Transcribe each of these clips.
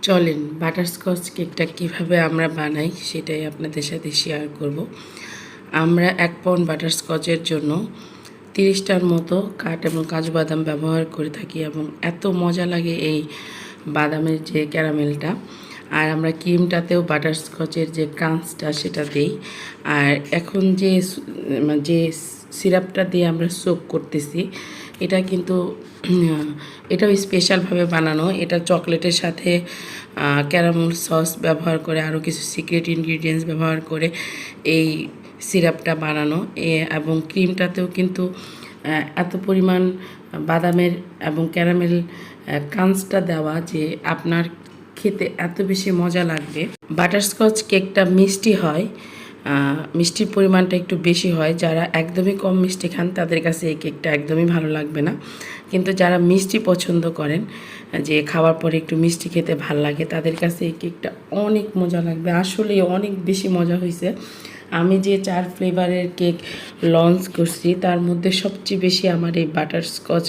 চলেন বাটারস্কচ কেকটা কিভাবে আমরা বানাই সেটাই আপনাদের সাথে শেয়ার করব। আমরা 1 পাউন্ড বাটারস্কচের জন্য 30টার মতো কাঠ এবং কাজু বাদাম ব্যবহার করে থাকি এবং এত মজা লাগে এই বাদামের যে ক্যারামেলটা। আর আমরা ক্রিমটাতেও বাটারস্কচের যে ক্রাঞ্চটা সেটা দিই। আর এখন যে সিরাপটা দিয়ে আমরা সোক করতেছি এটা কিন্তু এটাও স্পেশালভাবে বানানো। এটা চকলেটের সাথে ক্যারামেল সস ব্যবহার করে আরও কিছু সিক্রেট ইনগ্রিডিয়েন্টস ব্যবহার করে এই সিরাপটা বানানো এবং ক্রিমটাতেও কিন্তু এত পরিমাণ বাদামের এবং ক্যারামেল ক্রাঞ্চটা দেওয়া যে আপনার খেতে এত বেশি মজা লাগবে। বাটারস্কচ কেকটা মিষ্টি হয়, মিষ্টির পরিমাণটা একটু বেশি হয়। যারা একদমই কম মিষ্টি খান তাদের কাছে এই কেকটা একদমই ভালো লাগবে না, কিন্তু যারা মিষ্টি পছন্দ করেন, যে খাওয়ার পরে একটু মিষ্টি খেতে ভাল লাগে, তাদের কাছে এই কেকটা অনেক মজা লাগবে। আসলে অনেক বেশি মজা হয়েছে। আমি যে 4 ফ্লেভারের কেক লঞ্চ করছি তার মধ্যে সবচেয়ে বেশি আমার এই বাটারস্কচ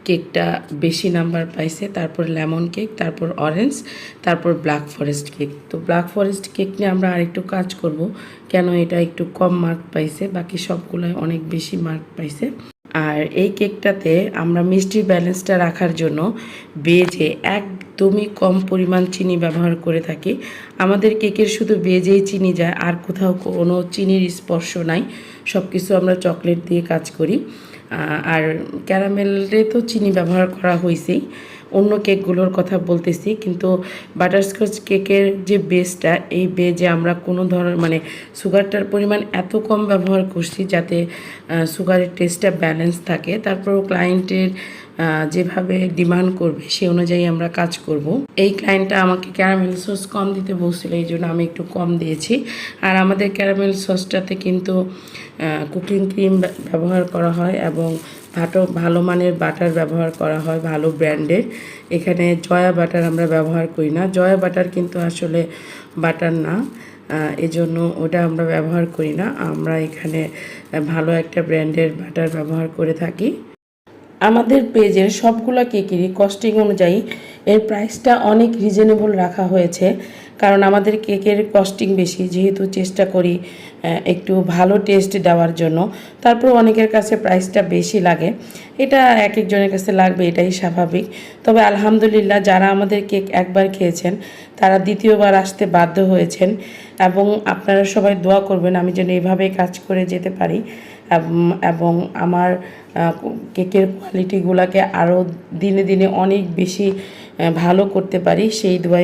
কেকটা বেশি নাম্বার পাইছে, তারপর লেমন কেক, তারপর অরেঞ্জ, তারপর ব্ল্যাক ফরেস্ট কেক। তো ব্ল্যাক ফরেস্ট কেক নিয়ে আমরা আরেকটু কাজ করব, কেন এটা একটু কম মার্ক পাইছে, বাকি সবগুলোই অনেক বেশি মার্ক পাইছে। আর এই কেকটাতে আমরা মিষ্টির ব্যালেন্সটা রাখার জন্য বেজে একদমই কম পরিমাণ চিনি ব্যবহার করে থাকি। আমাদের কেকের শুধু বেজেই চিনি যায়, আর কোথাও কোনো চিনির স্পর্শ নাই। সব কিছু আমরা চকলেট দিয়ে কাজ করি। আর ক্যারামেলে তো চিনি ব্যবহার করা হয়েছেই, অন্য কেকগুলোর কথা বলতেছি, কিন্তু বাটারস্কচ কেকের যে বেসটা, এই বেজে আমরা কোনো ধরনের সুগারটার পরিমাণ এত কম ব্যবহার করছি যাতে সুগারের টেস্টটা ব্যালেন্স থাকে। তারপর ক্লায়েন্টের যেভাবে ডিমান্ড করবে সেই অনুযায়ী আমরা কাজ করব। এই ক্লায়েন্টটা আমাকে ক্যারামেল সস কম দিতে বলছিল, এই জন্য আমি একটু কম দিয়েছি। আর আমাদের ক্যারামেল সসটাতে কিন্তু কুকিং ক্রিম ব্যবহার করা হয় এবং ভালো মানের বাটার ব্যবহার করা হয়, ভালো ব্র্যান্ডের। এখানে জয়া বাটার আমরা ব্যবহার করি না। জয়া বাটার কিন্তু আসলে বাটার না, এজন্য ওটা আমরা ব্যবহার করি না। আমরা এখানে ভালো একটা ব্র্যান্ডের বাটার ব্যবহার করে থাকি। আমাদের পেজের সবগুলো কেকেরই কস্টিং অনুযায়ী এর প্রাইসটা অনেক রিজনেবল রাখা হয়েছে, কারণ আমাদের কেকের কস্টিং বেশি, যেহেতু চেষ্টা করি একটু ভালো টেস্ট দেওয়ার জন্য। তারপর অনেকের কাছে প্রাইসটা বেশি লাগে, এটা এক একজনের কাছে লাগবে, এটাই স্বাভাবিক। তবে আলহামদুলিল্লাহ, যারা আমাদের কেক একবার খেয়েছেন তারা দ্বিতীয়বার আসতে বাধ্য হয়েছেন, এবং আপনারা সবাই দোয়া করবেন আমি যেন এইভাবেই কাজ করে যেতে পারি এবং আমার কেকের কোয়ালিটিগুলোকে আরও দিনে দিনে অনেক বেশি ভালো করতে পারি, সেই দোয়াই